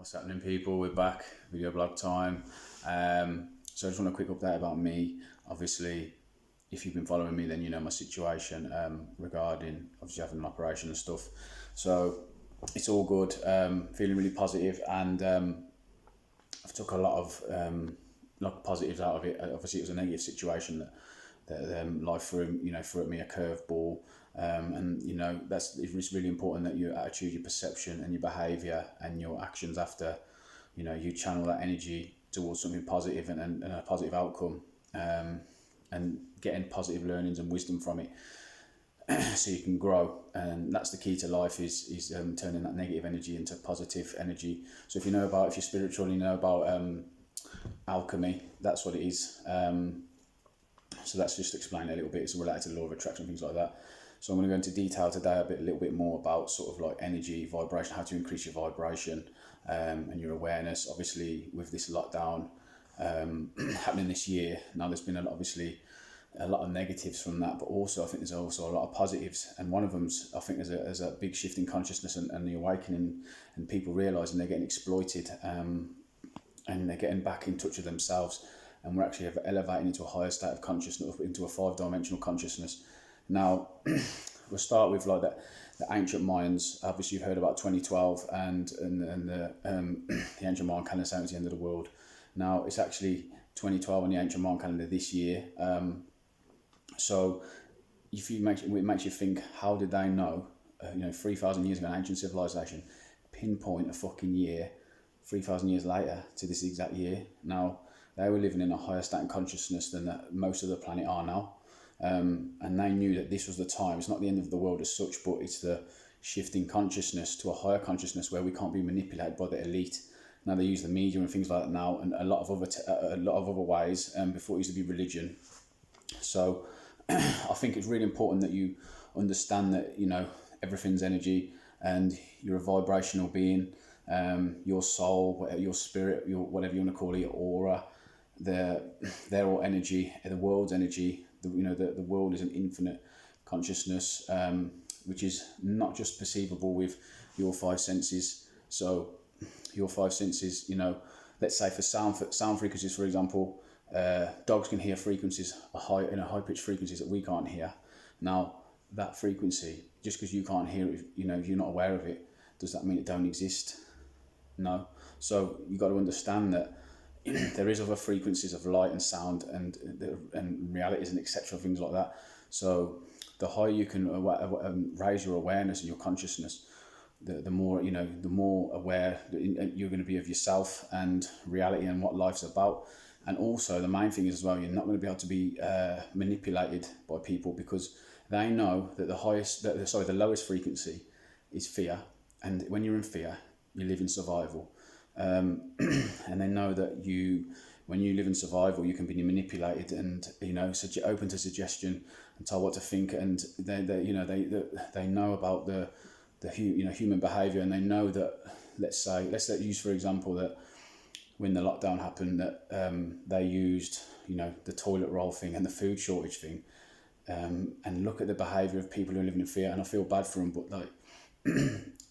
What's happening, people? We're back, video blog time. So I just want a quick update about me. Obviously, if you've been following me, then you know my situation regarding obviously having an operation and stuff. So it's all good. Feeling really positive, and I've took a lot of positives out of it. Obviously, it was a negative situation that life threw at me a curveball. And it's really important that your attitude, your perception, and your behaviour and your actions after, you channel that energy towards something positive and a positive outcome, and getting positive learnings and wisdom from it, so you can grow. And that's the key to life is turning that negative energy into positive energy. So if you're spiritual, you know about alchemy. That's what it is. So that's just explain a little bit. It's related to the law of attraction, things like that. So I'm going to go into detail today a little bit more about sort of like energy, vibration, how to increase your vibration and your awareness. Obviously, with this lockdown happening this year, now there's been obviously a lot of negatives from that, but also I think there's also a lot of positives. And one of them's, I think there's a big shift in consciousness and the awakening, and people realising they're getting exploited and they're getting back in touch with themselves. And we're actually elevating into a higher state of consciousness, into a 5-dimensional consciousness. Now, we'll start with like the ancient Mayans. Obviously, you've heard about 2012 and the ancient Mayan calendar saying it's the end of the world. Now, it's actually 2012 on the ancient Mayan calendar this year. So, it makes you think, how did they know? 3,000 years ago, an ancient civilization, pinpoint a fucking year, 3,000 years later to this exact year. Now, they were living in a higher state of consciousness than most of the planet are now. And they knew that this was the time. It's not the end of the world as such, but it's the shifting consciousness to a higher consciousness where we can't be manipulated by the elite. Now they use the media and things like that now, and a lot of other ways. Before it used to be religion. So I think it's really important that you understand that everything's energy, and you're a vibrational being. Your soul, your spirit, your whatever you want to call it, your aura, they're all energy. The world's energy. The world is an infinite consciousness, which is not just perceivable with your 5 senses. So your 5 senses, let's say for sound frequencies, for example, dogs can hear frequencies, high pitched frequencies that we can't hear. Now that frequency, just because you can't hear it, if you're not aware of it, does that mean it don't exist? No. So you got to understand that there is other frequencies of light and sound and realities and etc. things like that. So the higher you can raise your awareness and your consciousness, the more the more aware you're going to be of yourself and reality and what life's about. And also the main thing is as well, you're not going to be able to be manipulated by people, because they know that the lowest frequency is fear, and when you're in fear, you live in survival. And they know that when you live in survival, you can be manipulated and open to suggestion and told what to think. And they know about the human behaviour, and they know that let's use for example that when the lockdown happened, that they used the toilet roll thing and the food shortage thing, and look at the behaviour of people who are living in fear. And I feel bad for them, but like.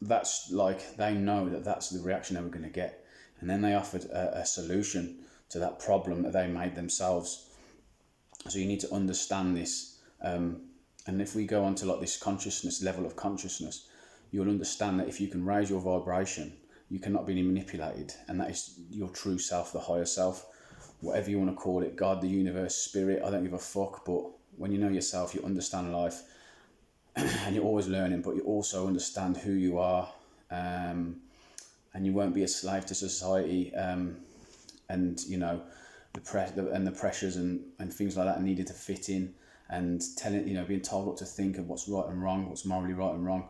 That's like, they know that that's the reaction they were going to get, and then they offered a solution to that problem that they made themselves. So you need to understand this, and if we go on to like this level of consciousness, you'll understand that if you can raise your vibration, you cannot be manipulated, and that is your true self, the higher self, whatever you want to call it, God, the universe, spirit, I don't give a fuck. But when you know yourself, you understand life. And you're always learning, but you also understand who you are, and you won't be a slave to society, and the pressures and things like that needed to fit in, and being told what to think and what's right and wrong, what's morally right and wrong,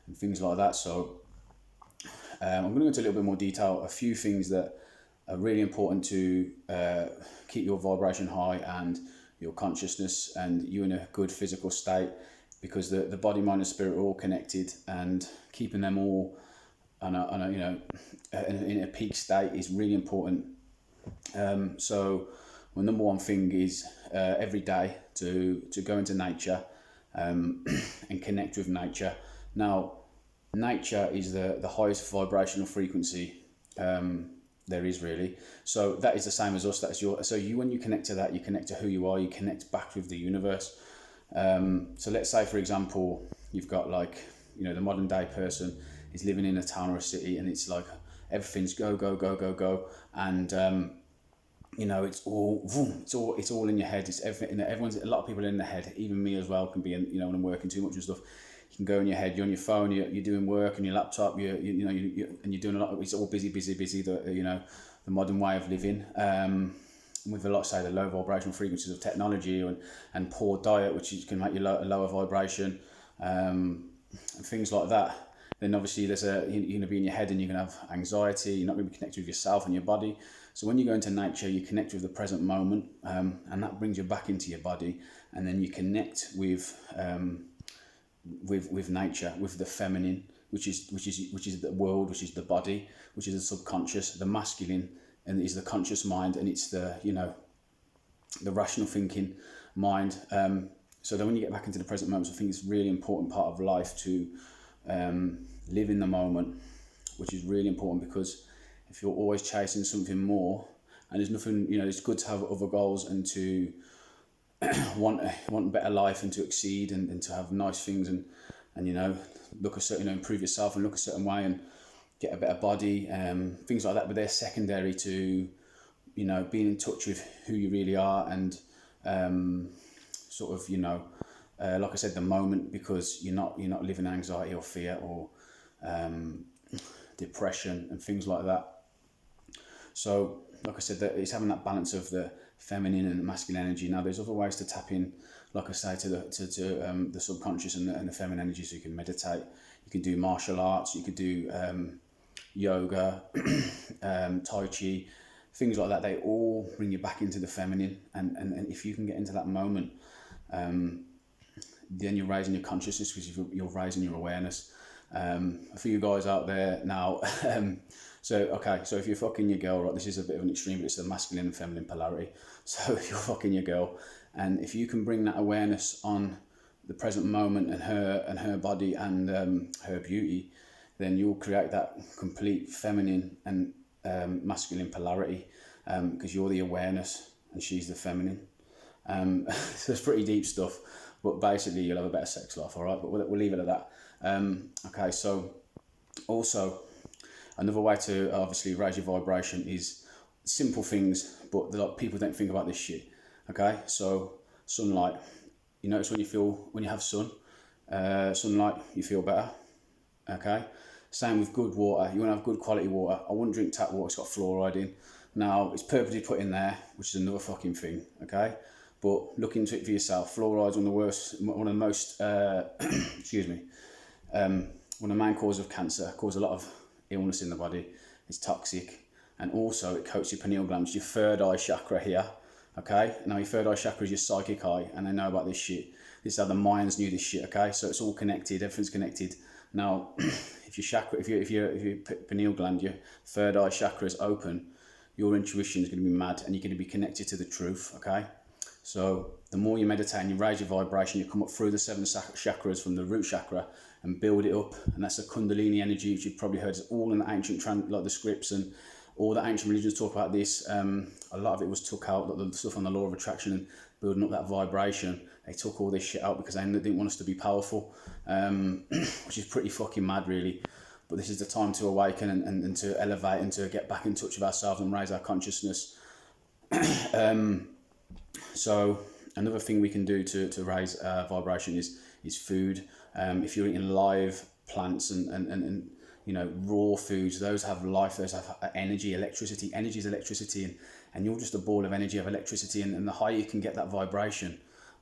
and things like that. So I'm going to go into a little bit more detail, a few things that are really important to keep your vibration high and your consciousness and you in a good physical state. Because the body, mind, and spirit are all connected, and keeping them all in a peak state is really important. So my number one thing is every day to go into nature and connect with nature. Now, nature is the highest vibrational frequency there is really. So that is the same as us. That's your. So you, when you connect to that, you connect to who you are. You connect back with the universe. So let's say, for example, you've got like, the modern day person is living in a town or a city, and it's like everything's go go go go go, and it's all vroom, it's all in your head. It's everything. Everyone's, a lot of people are in their head. Even me as well can be in. When I'm working too much and stuff, you can go in your head. You're on your phone. You're doing work on your laptop. And you're doing a lot. It's all busy. The modern way of living. With a lot, say, the low vibrational frequencies of technology and poor diet, which can make you a lower vibration, and things like that. Then obviously you're going to be in your head, and you're going to have anxiety. You're not going to be connected with yourself and your body. So when you go into nature, you connect with the present moment, and that brings you back into your body, and then you connect with nature, with the feminine, which is the world, which is the body, which is the subconscious. The masculine and is the conscious mind, and it's the the rational thinking mind. So then when you get back into the present moment, I think it's a really important part of life to live in the moment, which is really important, because if you're always chasing something more, and there's nothing, it's good to have other goals and to want a better life and to exceed and to have nice things and look a certain, improve yourself and look a certain way and get a better body, things like that. But they're secondary to being in touch with who you really are and like I said, the moment, because you're not living in anxiety or fear or depression and things like that. So like I said, that it's having that balance of the feminine and the masculine energy. Now there's other ways to tap in, like I say, to the subconscious and the feminine energy. So you can meditate, you can do martial arts, you could do yoga, tai chi, things like that. They all bring you back into the feminine, and if you can get into that moment, then you're raising your consciousness, because you're raising your awareness. For you guys out there now, so if you're fucking your girl, right, this is a bit of an extreme, but it's the masculine and feminine polarity. So if you're fucking your girl, and if you can bring that awareness on the present moment and her body and her beauty, then you'll create that complete feminine and masculine polarity, because you're the awareness and she's the feminine. So it's pretty deep stuff, but basically you'll have a better sex life, all right? But we'll leave it at that. So also another way to obviously raise your vibration is simple things, but a lot of people don't think about this shit. Okay, so sunlight. You notice when you have sunlight, you feel better. Okay, same with good water. You want to have good quality water. I wouldn't drink tap water. It's got fluoride in. Now it's purposely put in there, which is another fucking thing. Okay, but look into it for yourself. Fluoride's one of the most one of the main causes of cancer. Causes a lot of illness in the body. It's toxic, and also it coats your pineal gland, your third eye chakra here. Okay, now your third eye chakra is your psychic eye, and they know about this shit. This is how the Mayans knew this shit. Okay, so it's all connected. Everything's connected. Now, if your pineal gland, your third eye chakra is open, your intuition is going to be mad, and you're going to be connected to the truth. Okay, so the more you meditate and you raise your vibration, you come up through the 7 chakras from the root chakra and build it up, and that's the Kundalini energy, which you've probably heard. It's all in the ancient like the scripts and all the ancient religions talk about this. A lot of it was took out, like the stuff on the law of attraction and building up that vibration. They took all this shit out because they didn't want us to be powerful, which is pretty fucking mad, really. But this is the time to awaken and to elevate and to get back in touch with ourselves and raise our consciousness. So another thing we can do to raise vibration is food. If you're eating live plants and raw foods, those have life, those have energy, electricity. Energy is electricity, and you're just a ball of energy, of electricity, and the higher you can get that vibration,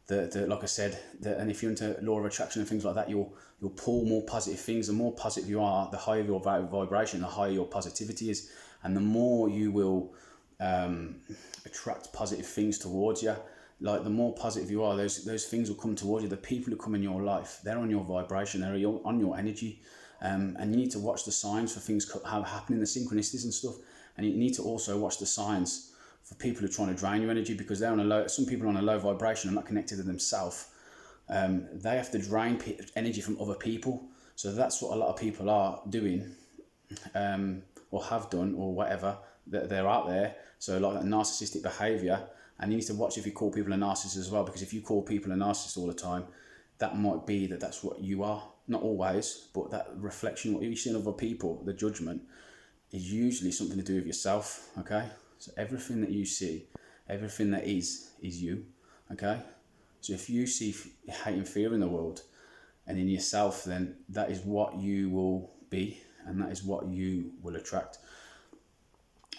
like I said, and if you're into law of attraction and things like that, you'll pull more positive things. The more positive you are, the higher your vibration, the higher your positivity is, and the more you will attract positive things towards you. Like the more positive you are, those things will come towards you. The people who come in your life, they're on your vibration, they're on your energy. And you need to watch the signs for things happening, the synchronicities and stuff. And you need to also watch the signs for people who are trying to drain your energy, because they're on some people are on a low vibration and not connected to themselves. They have to drain energy from other people. So that's what a lot of people are doing. or have done or whatever, that they're out there. So like that narcissistic behavior, and you need to watch if you call people a narcissist as well, because if you call people a narcissist all the time, that might be that's what you are. Not always, but that reflection, what you see in other people, the judgment, is usually something to do with yourself, okay? So everything that you see, everything that is you, okay? So if you see hate and fear in the world and in yourself, then that is what you will be, and that is what you will attract.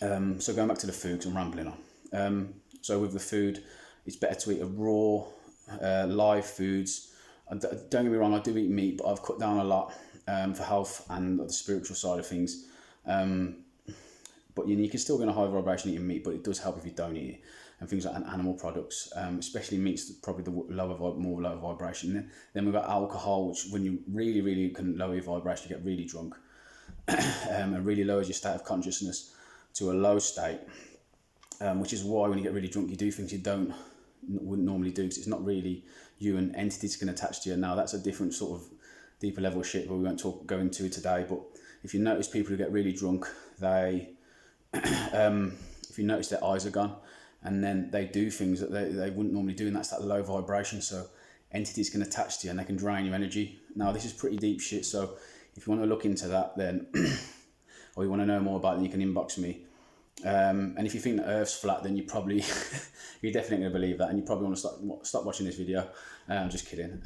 So going back to the food, 'cause I'm rambling on. So with the food, it's better to eat a raw, live foods. Don't get me wrong, I do eat meat, but I've cut down a lot for health and the spiritual side of things. But you can still get a high vibration eating meat, but it does help if you don't eat it. And things like animal products, especially meats, probably the more lower vibration. Then we've got alcohol, which when you really can lower your vibration, you get really drunk, and really lowers your state of consciousness to a low state, which is why when you get really drunk, you do things you wouldn't normally do, because it's not really you, and entities can attach to you. Now that's a different sort of deeper level shit, but we won't go into today. But if you notice people who get really drunk, they if you notice their eyes are gone, and then they do things that they wouldn't normally do, and that's that low vibration. So entities can attach to you and they can drain your energy. Now this is pretty deep shit, so if you want to look into that, then or you want to know more about it, then you can inbox me. And if you think the Earth's flat, then you probably you're definitely going to believe that, and you probably want to stop watching this video. I'm just kidding.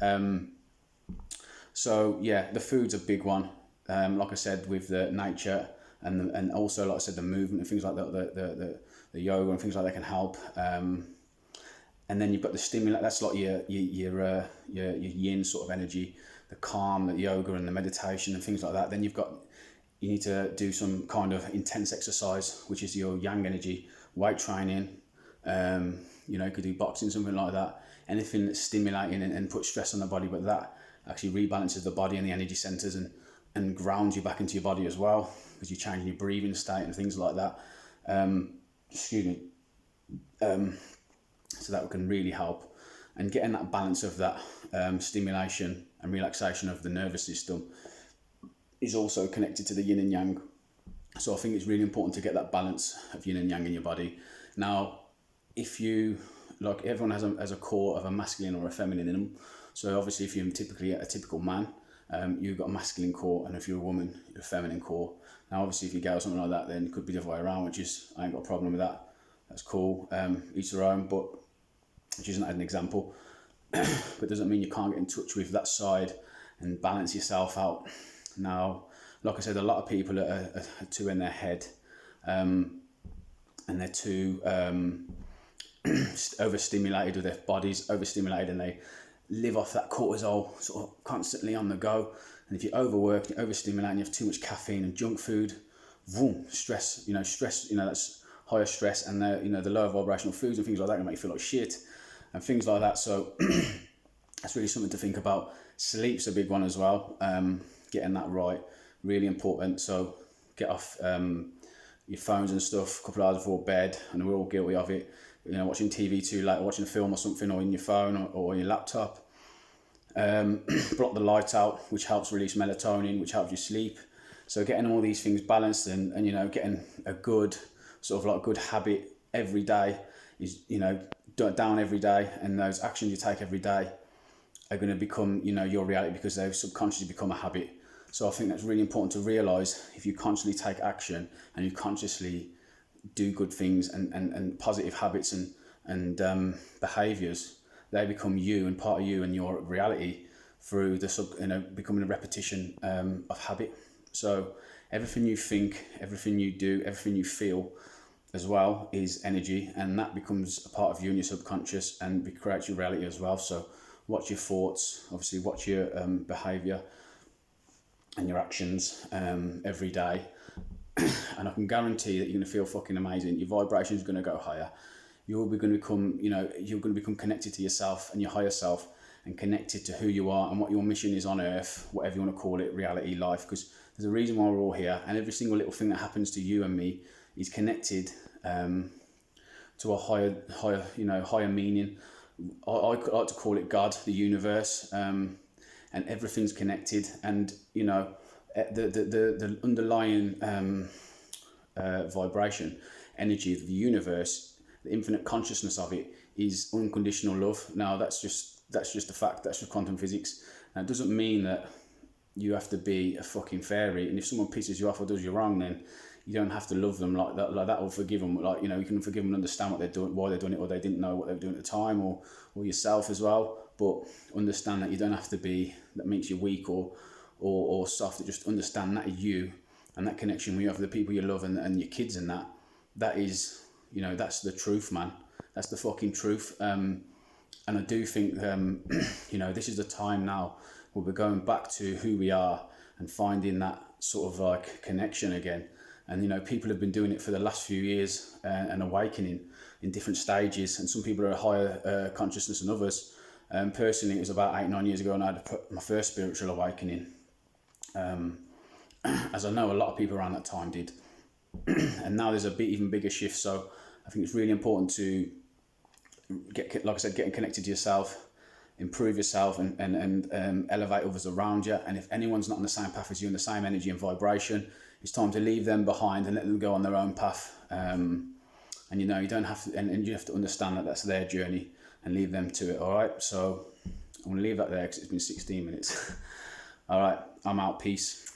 So yeah, the food's a big one. Like I said, with the nature and also, like I said, the movement and things like that, the yoga and things like that can help. And then you've got the stimulant. That's like your yin sort of energy, the calm, the yoga and the meditation and things like that. Then you need to do some kind of intense exercise, which is your yang energy, weight training. You could do boxing, something like that. Anything that's stimulating and puts stress on the body, but that actually rebalances the body and the energy centers and grounds you back into your body as well, because you're changing your breathing state and things like that. Excuse me. So that can really help. And getting that balance of that stimulation and relaxation of the nervous system is also connected to the yin and yang. So I think it's really important to get that balance of yin and yang in your body. Now, if you, like, everyone has a core of a masculine or a feminine in them. So obviously if you're typically a typical man, you've got a masculine core, and if you're a woman, you're a feminine core. Now obviously if you're gay or something like that, then it could be the other way around, which is, I ain't got a problem with that. That's cool, each their own, but just using that as an example. But doesn't mean you can't get in touch with that side and balance yourself out. Now, like I said, a lot of people are too in their head, and they're too overstimulated with their bodies, overstimulated, and they live off that cortisol sort of constantly on the go. And if you overwork, you overstimulate, and you have too much caffeine and junk food, boom, stress, that's higher stress, and the lower vibrational foods and things like that can make you feel like shit and things like that. So that's really something to think about. Sleep's a big one as well. Getting that right, really important. So get off your phones and stuff a couple of hours before bed, and we're all guilty of it. Watching TV too late, or watching a film or something, or in your phone or your laptop. Block the light out, which helps release melatonin, which helps you sleep. So getting all these things balanced and getting a good sort of like good habit every day is, do it down every day, and those actions you take every day are going to become, your reality, because they've subconsciously become a habit. So I think that's really important to realise. If you consciously take action and you consciously do good things and positive habits and behaviours, they become you and part of you and your reality through the becoming a repetition of habit. So everything you think, everything you do, everything you feel as well is energy, and that becomes a part of you and your subconscious and creates your reality as well. So watch your thoughts, obviously watch your behaviour and your actions every day, and I can guarantee that you're going to feel fucking amazing. Your vibration is going to go higher. You're going to become connected to yourself and your higher self, and connected to who you are and what your mission is on earth, whatever you want to call it, reality, life, because there's a reason why we're all here, and every single little thing that happens to you and me is connected to a higher meaning. I like to call it God, the universe, and everything's connected. And the underlying vibration, energy of the universe, the infinite consciousness of it is unconditional love. Now that's just a fact. That's just quantum physics. Now it doesn't mean that you have to be a fucking fairy, and if someone pisses you off or does you wrong, then you don't have to love them like that, or forgive them. Like, you know, you can forgive them and understand what they're doing, why they're doing it, or they didn't know what they were doing at the time, or yourself as well. But understand that you don't have to be, that makes you weak or soft. Just understand that you, and that connection you have with the people you love and your kids, and that is, you know, that's the truth, man. That's the fucking truth. And I do think, you know, this is the time now where we're going back to who we are and finding that sort of like connection again. And, you know, people have been doing it for the last few years and awakening in different stages. And some people are a higher consciousness than others. Personally, it was about 8-9 years ago and I had my first spiritual awakening. As I know a lot of people around that time did. And now there's a bit even bigger shift. So I think it's really important to get, like I said, getting connected to yourself, improve yourself, and elevate others around you. And if anyone's not on the same path as you, in the same energy and vibration, it's time to leave them behind and let them go on their own path. And you know, you don't have to, and you have to understand that that's their journey and leave them to it. All right. So I'm gonna leave that there because it's been 16 minutes. All right. I'm out. Peace.